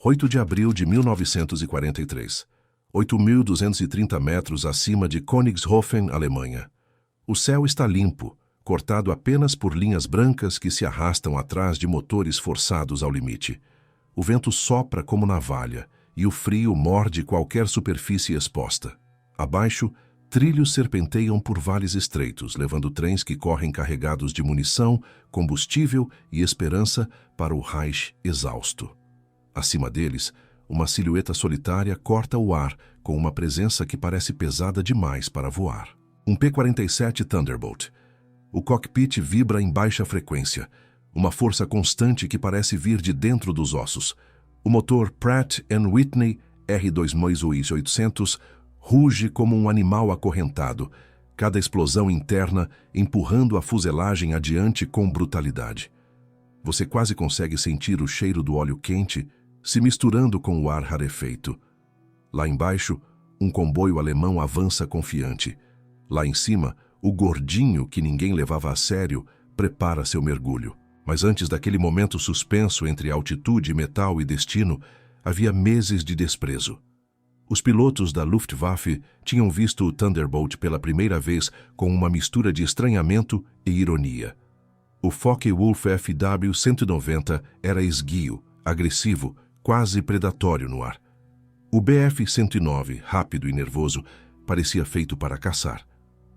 8 de abril de 1943. 8.230 metros acima de Königshofen, Alemanha. O céu está limpo, cortado apenas por linhas brancas que se arrastam atrás de motores forçados ao limite. O vento sopra como navalha e o frio morde qualquer superfície exposta. Abaixo, trilhos serpenteiam por vales estreitos, levando trens que correm carregados de munição, combustível e esperança para o Reich exausto. Acima deles, uma silhueta solitária corta o ar com uma presença que parece pesada demais para voar. Um P-47 Thunderbolt. O cockpit vibra em baixa frequência, uma força constante que parece vir de dentro dos ossos. O motor Pratt & Whitney R2.800 ruge como um animal acorrentado, cada explosão interna empurrando a fuselagem adiante com brutalidade. Você quase consegue sentir o cheiro do óleo quente se misturando com o ar rarefeito. Lá embaixo, um comboio alemão avança confiante. Lá em cima, o gordinho que ninguém levava a sério prepara seu mergulho. Mas antes daquele momento suspenso entre altitude, metal e destino, havia meses de desprezo. Os pilotos da Luftwaffe tinham visto o Thunderbolt pela primeira vez com uma mistura de estranhamento e ironia. O Focke-Wulf FW-190 era esguio, agressivo, quase predatório no ar. O Bf-109, rápido e nervoso, parecia feito para caçar.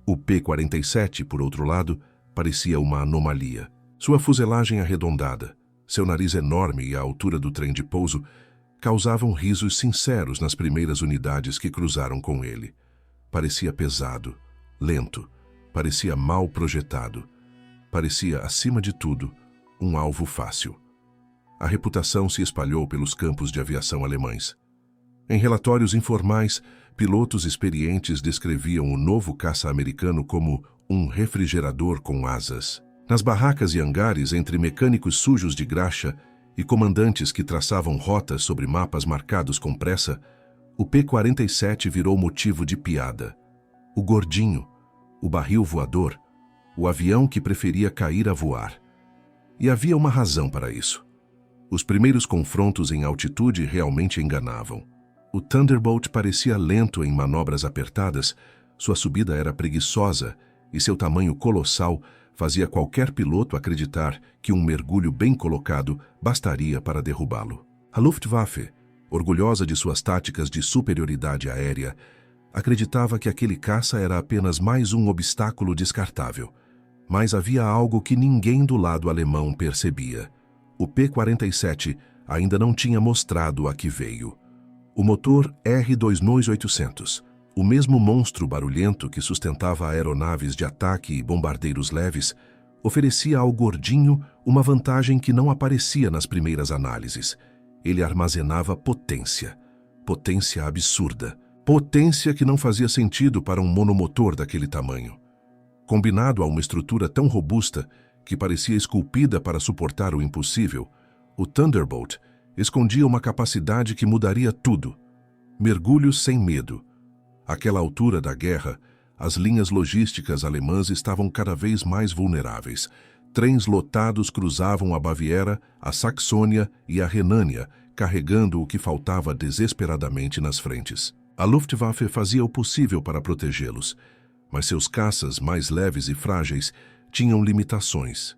O P-47, por outro lado, parecia uma anomalia. Sua fuselagem arredondada, seu nariz enorme e a altura do trem de pouso causavam risos sinceros nas primeiras unidades que cruzaram com ele. Parecia pesado, lento, parecia mal projetado. Parecia, acima de tudo, um alvo fácil. A reputação se espalhou pelos campos de aviação alemães. Em relatórios informais, pilotos experientes descreviam o novo caça americano como um refrigerador com asas. Nas barracas e hangares, entre mecânicos sujos de graxa e comandantes que traçavam rotas sobre mapas marcados com pressa, o P-47 virou motivo de piada. O gordinho, o barril voador, o avião que preferia cair a voar. E havia uma razão para isso. Os primeiros confrontos em altitude realmente enganavam. O Thunderbolt parecia lento em manobras apertadas, sua subida era preguiçosa e seu tamanho colossal fazia qualquer piloto acreditar que um mergulho bem colocado bastaria para derrubá-lo. A Luftwaffe, orgulhosa de suas táticas de superioridade aérea, acreditava que aquele caça era apenas mais um obstáculo descartável. Mas havia algo que ninguém do lado alemão percebia. O P-47 ainda não tinha mostrado a que veio. O motor R2.800, o mesmo monstro barulhento que sustentava aeronaves de ataque e bombardeiros leves, oferecia ao gordinho uma vantagem que não aparecia nas primeiras análises. Ele armazenava potência. Potência absurda. Potência que não fazia sentido para um monomotor daquele tamanho. Combinado a uma estrutura tão robusta que parecia esculpida para suportar o impossível, o Thunderbolt escondia uma capacidade que mudaria tudo. Mergulhos sem medo. Àquela altura da guerra, as linhas logísticas alemãs estavam cada vez mais vulneráveis. Trens lotados cruzavam a Baviera, a Saxônia e a Renânia, carregando o que faltava desesperadamente nas frentes. A Luftwaffe fazia o possível para protegê-los, mas seus caças, mais leves e frágeis, tinham limitações.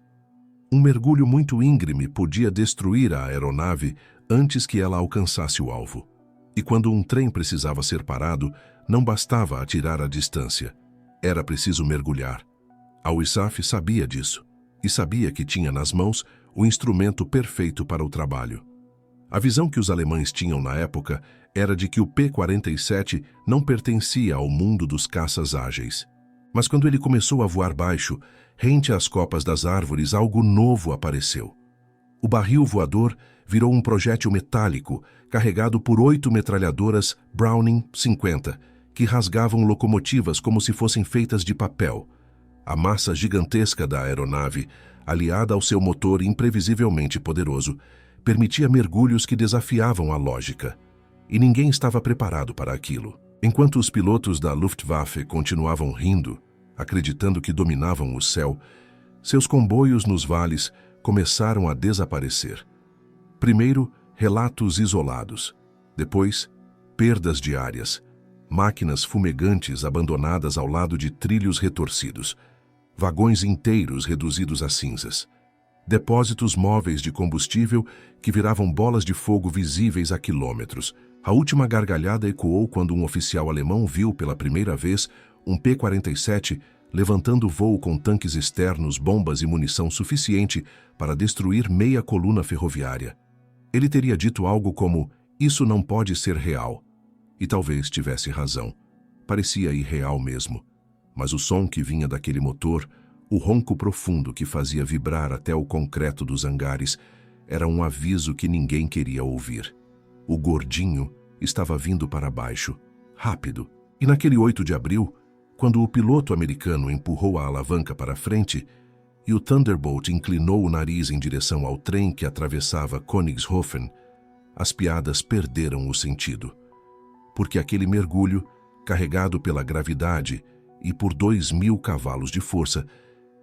Um mergulho muito íngreme podia destruir a aeronave antes que ela alcançasse o alvo. E quando um trem precisava ser parado, não bastava atirar à distância. Era preciso mergulhar. A USAF sabia disso, e sabia que tinha nas mãos o instrumento perfeito para o trabalho. A visão que os alemães tinham na época era de que o P-47 não pertencia ao mundo dos caças ágeis. Mas quando ele começou a voar baixo, rente às copas das árvores, algo novo apareceu. O barril voador virou um projétil metálico, carregado por 8 metralhadoras Browning 50, que rasgavam locomotivas como se fossem feitas de papel. A massa gigantesca da aeronave, aliada ao seu motor imprevisivelmente poderoso, permitia mergulhos que desafiavam a lógica. E ninguém estava preparado para aquilo. Enquanto os pilotos da Luftwaffe continuavam rindo, acreditando que dominavam o céu, seus comboios nos vales começaram a desaparecer. Primeiro, relatos isolados. Depois, perdas diárias, máquinas fumegantes abandonadas ao lado de trilhos retorcidos, vagões inteiros reduzidos a cinzas, depósitos móveis de combustível que viravam bolas de fogo visíveis a quilômetros. A última gargalhada ecoou quando um oficial alemão viu pela primeira vez um P-47 levantando voo com tanques externos, bombas e munição suficiente para destruir meia coluna ferroviária. Ele teria dito algo como: "Isso não pode ser real." E talvez tivesse razão. Parecia irreal mesmo. Mas o som que vinha daquele motor, o ronco profundo que fazia vibrar até o concreto dos hangares, era um aviso que ninguém queria ouvir. O gordinho estava vindo para baixo, rápido. E naquele 8 de abril, quando o piloto americano empurrou a alavanca para frente e o Thunderbolt inclinou o nariz em direção ao trem que atravessava Königshofen, as piadas perderam o sentido. Porque aquele mergulho, carregado pela gravidade e por 2.000 cavalos de força,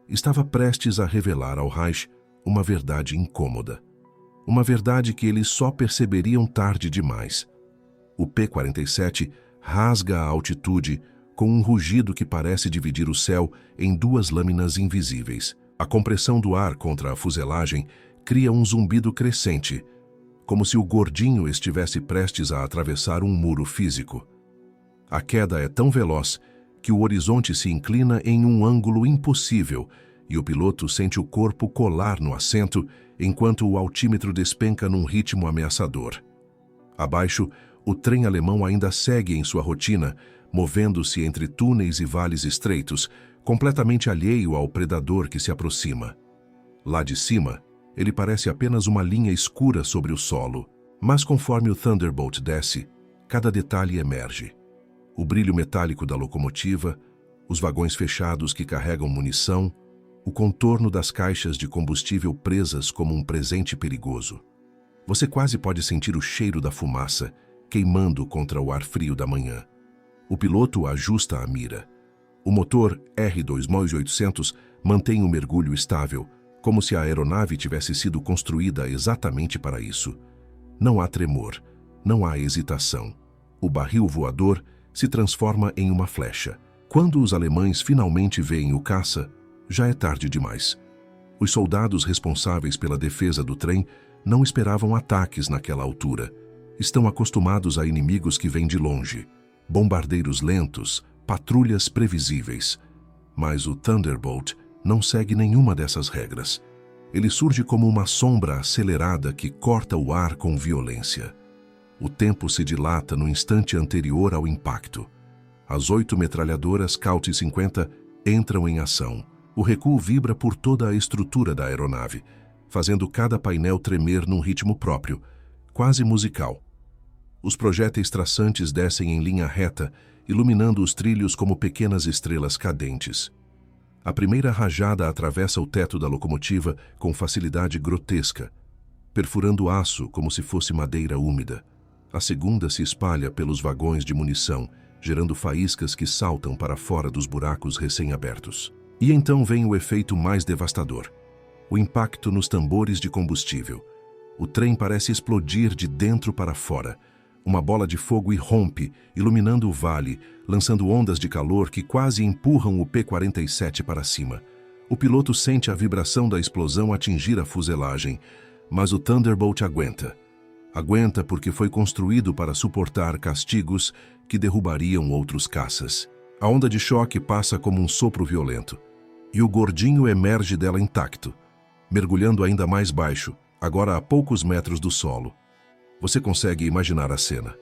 estava prestes a revelar ao Reich uma verdade incômoda. Uma verdade que eles só perceberiam tarde demais. O P-47 rasga a altitude com um rugido que parece dividir o céu em duas lâminas invisíveis. A compressão do ar contra a fuselagem cria um zumbido crescente, como se o gordinho estivesse prestes a atravessar um muro físico. A queda é tão veloz que o horizonte se inclina em um ângulo impossível e o piloto sente o corpo colar no assento enquanto o altímetro despenca num ritmo ameaçador. Abaixo, o trem alemão ainda segue em sua rotina, movendo-se entre túneis e vales estreitos, completamente alheio ao predador que se aproxima. Lá de cima, ele parece apenas uma linha escura sobre o solo, mas conforme o Thunderbolt desce, cada detalhe emerge. O brilho metálico da locomotiva, os vagões fechados que carregam munição, o contorno das caixas de combustível presas como um presente perigoso. Você quase pode sentir o cheiro da fumaça queimando contra o ar frio da manhã. O piloto ajusta a mira. O motor R2800 mantém o mergulho estável, como se a aeronave tivesse sido construída exatamente para isso. Não há tremor, não há hesitação. O barril voador se transforma em uma flecha. Quando os alemães finalmente veem o caça, já é tarde demais. Os soldados responsáveis pela defesa do trem não esperavam ataques naquela altura. Estão acostumados a inimigos que vêm de longe, bombardeiros lentos, patrulhas previsíveis. Mas o Thunderbolt não segue nenhuma dessas regras. Ele surge como uma sombra acelerada que corta o ar com violência. O tempo se dilata no instante anterior ao impacto. As 8 metralhadoras Colt 50 entram em ação. O recuo vibra por toda a estrutura da aeronave, fazendo cada painel tremer num ritmo próprio, quase musical. Os projéteis traçantes descem em linha reta, iluminando os trilhos como pequenas estrelas cadentes. A primeira rajada atravessa o teto da locomotiva com facilidade grotesca, perfurando aço como se fosse madeira úmida. A segunda se espalha pelos vagões de munição, gerando faíscas que saltam para fora dos buracos recém-abertos. E então vem o efeito mais devastador: o impacto nos tambores de combustível. O trem parece explodir de dentro para fora. Uma bola de fogo irrompe, iluminando o vale, lançando ondas de calor que quase empurram o P-47 para cima. O piloto sente a vibração da explosão atingir a fuselagem, mas o Thunderbolt aguenta. Aguenta porque foi construído para suportar castigos que derrubariam outros caças. A onda de choque passa como um sopro violento, e o gordinho emerge dela intacto, mergulhando ainda mais baixo, agora a poucos metros do solo. Você consegue imaginar a cena.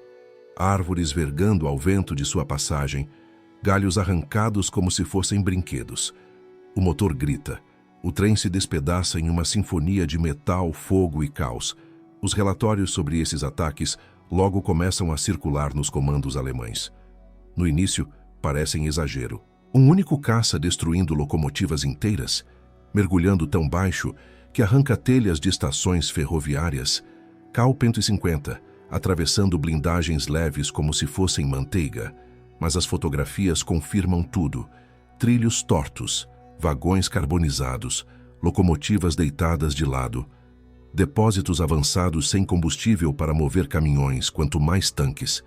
Árvores vergando ao vento de sua passagem, galhos arrancados como se fossem brinquedos. O motor grita. O trem se despedaça em uma sinfonia de metal, fogo e caos. Os relatórios sobre esses ataques logo começam a circular nos comandos alemães. No início, parecem exagero. Um único caça destruindo locomotivas inteiras, mergulhando tão baixo que arranca telhas de estações ferroviárias. K-150, atravessando blindagens leves como se fossem manteiga, mas as fotografias confirmam tudo. Trilhos tortos, vagões carbonizados, locomotivas deitadas de lado. Depósitos avançados sem combustível para mover caminhões, quanto mais tanques.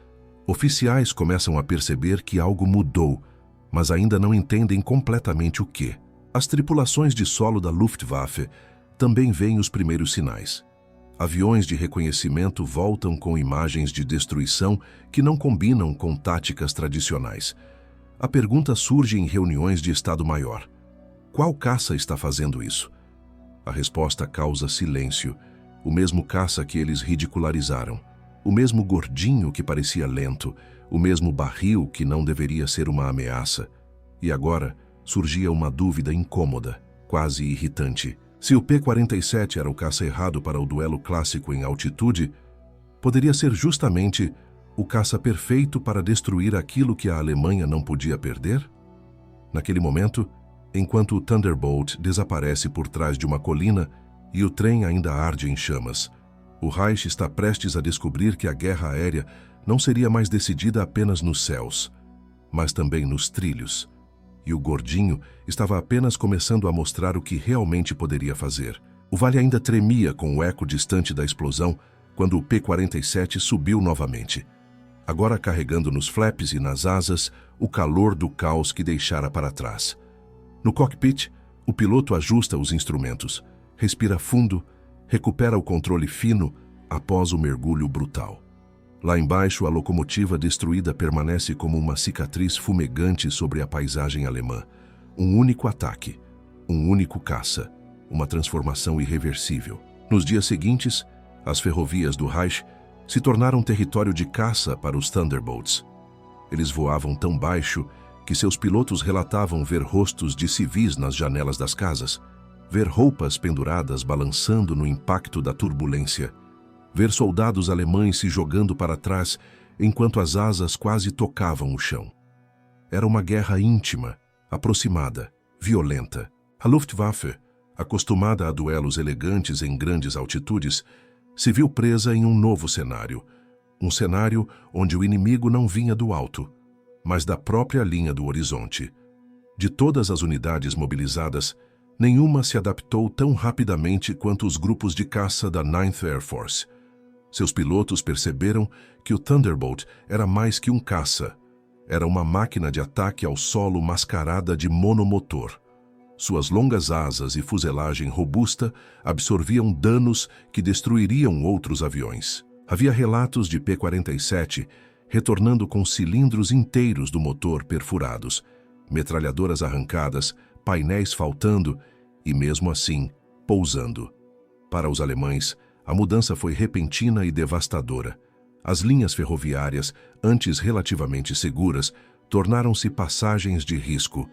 Oficiais começam a perceber que algo mudou, mas ainda não entendem completamente o que. As tripulações de solo da Luftwaffe também veem os primeiros sinais. Aviões de reconhecimento voltam com imagens de destruição que não combinam com táticas tradicionais. A pergunta surge em reuniões de Estado-Maior: qual caça está fazendo isso? A resposta causa silêncio. O mesmo caça que eles ridicularizaram. O mesmo gordinho que parecia lento. O mesmo barril que não deveria ser uma ameaça. E agora surgia uma dúvida incômoda, quase irritante. Se o P-47 era o caça errado para o duelo clássico em altitude, poderia ser justamente o caça perfeito para destruir aquilo que a Alemanha não podia perder? Naquele momento, enquanto o Thunderbolt desaparece por trás de uma colina e o trem ainda arde em chamas, o Reich está prestes a descobrir que a guerra aérea não seria mais decidida apenas nos céus, mas também nos trilhos. E o gordinho estava apenas começando a mostrar o que realmente poderia fazer. O vale ainda tremia com o eco distante da explosão quando o P-47 subiu novamente, agora carregando nos flaps e nas asas o calor do caos que deixara para trás. No cockpit, o piloto ajusta os instrumentos, respira fundo, recupera o controle fino após o mergulho brutal. Lá embaixo, a locomotiva destruída permanece como uma cicatriz fumegante sobre a paisagem alemã. Um único ataque, um único caça, uma transformação irreversível. Nos dias seguintes, as ferrovias do Reich se tornaram território de caça para os Thunderbolts. Eles voavam tão baixo que seus pilotos relatavam ver rostos de civis nas janelas das casas, ver roupas penduradas balançando no impacto da turbulência, ver soldados alemães se jogando para trás enquanto as asas quase tocavam o chão. Era uma guerra íntima, aproximada, violenta. A Luftwaffe, acostumada a duelos elegantes em grandes altitudes, se viu presa em um novo cenário. Um cenário onde o inimigo não vinha do alto, mas da própria linha do horizonte. De todas as unidades mobilizadas, nenhuma se adaptou tão rapidamente quanto os grupos de caça da 9th Air Force. Seus pilotos perceberam que o Thunderbolt era mais que um caça. Era uma máquina de ataque ao solo mascarada de monomotor. Suas longas asas e fuselagem robusta absorviam danos que destruiriam outros aviões. Havia relatos de P-47 retornando com cilindros inteiros do motor perfurados, metralhadoras arrancadas, painéis faltando e, mesmo assim, pousando. Para os alemães, a mudança foi repentina e devastadora. As linhas ferroviárias, antes relativamente seguras, tornaram-se passagens de risco.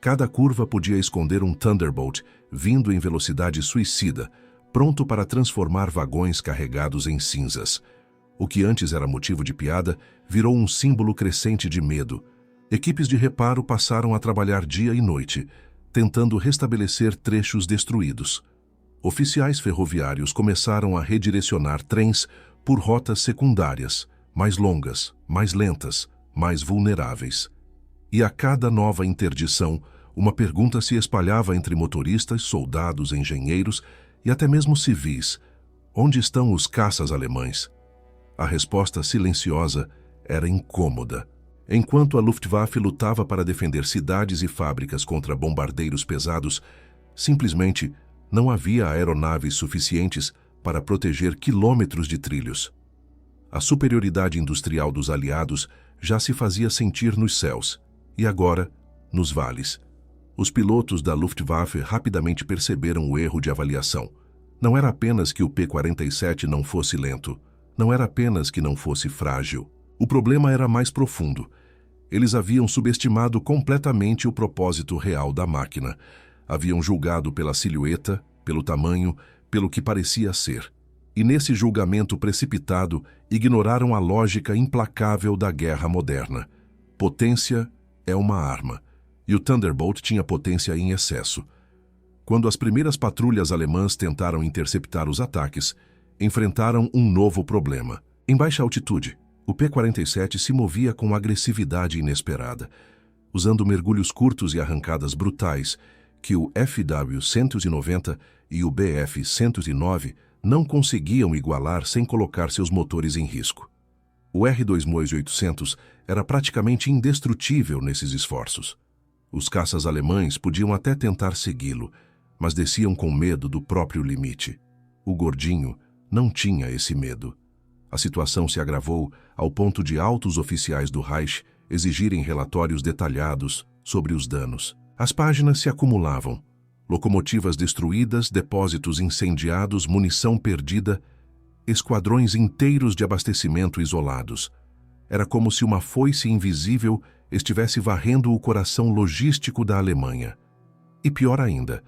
Cada curva podia esconder um Thunderbolt vindo em velocidade suicida, pronto para transformar vagões carregados em cinzas. O que antes era motivo de piada virou um símbolo crescente de medo. Equipes de reparo passaram a trabalhar dia e noite, tentando restabelecer trechos destruídos. Oficiais ferroviários começaram a redirecionar trens por rotas secundárias, mais longas, mais lentas, mais vulneráveis. E a cada nova interdição, uma pergunta se espalhava entre motoristas, soldados, engenheiros e até mesmo civis: onde estão os caças alemães? A resposta silenciosa era incômoda. Enquanto a Luftwaffe lutava para defender cidades e fábricas contra bombardeiros pesados, simplesmente não havia aeronaves suficientes para proteger quilômetros de trilhos. A superioridade industrial dos aliados já se fazia sentir nos céus, e agora, nos vales. Os pilotos da Luftwaffe rapidamente perceberam o erro de avaliação. Não era apenas que o P-47 não fosse lento, não era apenas que não fosse frágil. O problema era mais profundo. Eles haviam subestimado completamente o propósito real da máquina. Haviam julgado pela silhueta, pelo tamanho, pelo que parecia ser. E nesse julgamento precipitado, ignoraram a lógica implacável da guerra moderna. Potência é uma arma, e o Thunderbolt tinha potência em excesso. Quando as primeiras patrulhas alemãs tentaram interceptar os ataques, enfrentaram um novo problema. Em baixa altitude, o P-47 se movia com agressividade inesperada, usando mergulhos curtos e arrancadas brutais que o FW-190 e o Bf-109 não conseguiam igualar sem colocar seus motores em risco. O R-2 Meuse 800 era praticamente indestrutível nesses esforços. Os caças alemães podiam até tentar segui-lo, mas desciam com medo do próprio limite. O Gordinho não tinha esse medo. A situação se agravou ao ponto de altos oficiais do Reich exigirem relatórios detalhados sobre os danos. As páginas se acumulavam. Locomotivas destruídas, depósitos incendiados, munição perdida, esquadrões inteiros de abastecimento isolados. Era como se uma foice invisível estivesse varrendo o coração logístico da Alemanha. E pior ainda,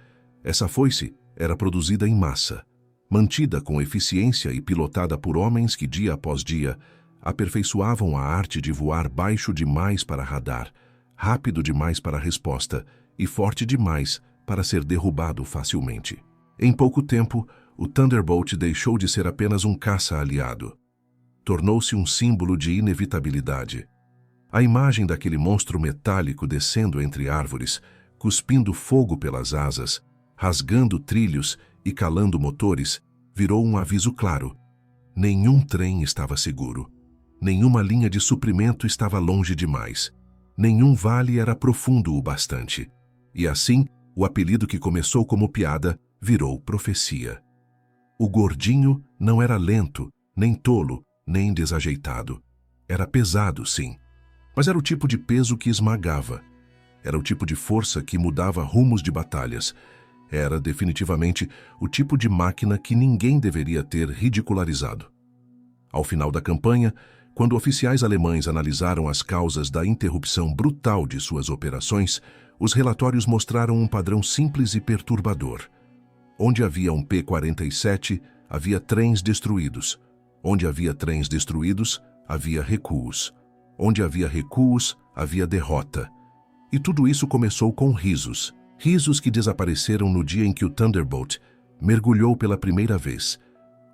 essa foice era produzida em massa, mantida com eficiência e pilotada por homens que, dia após dia, aperfeiçoavam a arte de voar baixo demais para radar, rápido demais para a resposta e forte demais para ser derrubado facilmente. Em pouco tempo, o Thunderbolt deixou de ser apenas um caça aliado. Tornou-se um símbolo de inevitabilidade. A imagem daquele monstro metálico descendo entre árvores, cuspindo fogo pelas asas, rasgando trilhos e calando motores, virou um aviso claro. Nenhum trem estava seguro. Nenhuma linha de suprimento estava longe demais. Nenhum vale era profundo o bastante. E assim, o apelido que começou como piada virou profecia. O Gordinho não era lento, nem tolo, nem desajeitado. Era pesado, sim. Mas era o tipo de peso que esmagava. Era o tipo de força que mudava rumos de batalhas. Era, definitivamente, o tipo de máquina que ninguém deveria ter ridicularizado. Ao final da campanha, quando oficiais alemães analisaram as causas da interrupção brutal de suas operações, os relatórios mostraram um padrão simples e perturbador. Onde havia um P-47, havia trens destruídos. Onde havia trens destruídos, havia recuos. Onde havia recuos, havia derrota. E tudo isso começou com risos. Risos que desapareceram no dia em que o Thunderbolt mergulhou pela primeira vez,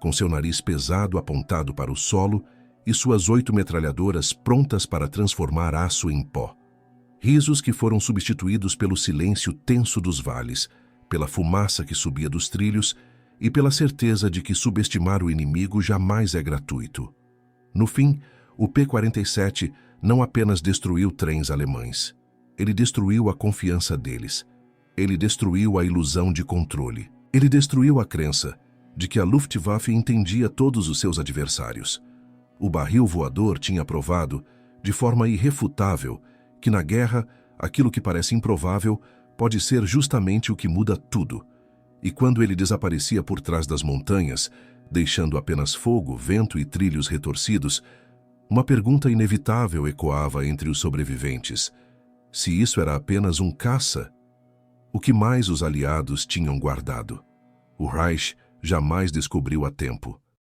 com seu nariz pesado apontado para o solo e suas 8 metralhadoras prontas para transformar aço em pó. Risos que foram substituídos pelo silêncio tenso dos vales, pela fumaça que subia dos trilhos e pela certeza de que subestimar o inimigo jamais é gratuito. No fim, o P-47 não apenas destruiu trens alemães. Ele destruiu a confiança deles. Ele destruiu a ilusão de controle. Ele destruiu a crença de que a Luftwaffe entendia todos os seus adversários. O barril voador tinha provado, de forma irrefutável, que na guerra, aquilo que parece improvável pode ser justamente o que muda tudo. E quando ele desaparecia por trás das montanhas, deixando apenas fogo, vento e trilhos retorcidos, uma pergunta inevitável ecoava entre os sobreviventes. Se isso era apenas um caça, o que mais os aliados tinham guardado? O Reich jamais descobriu a tempo.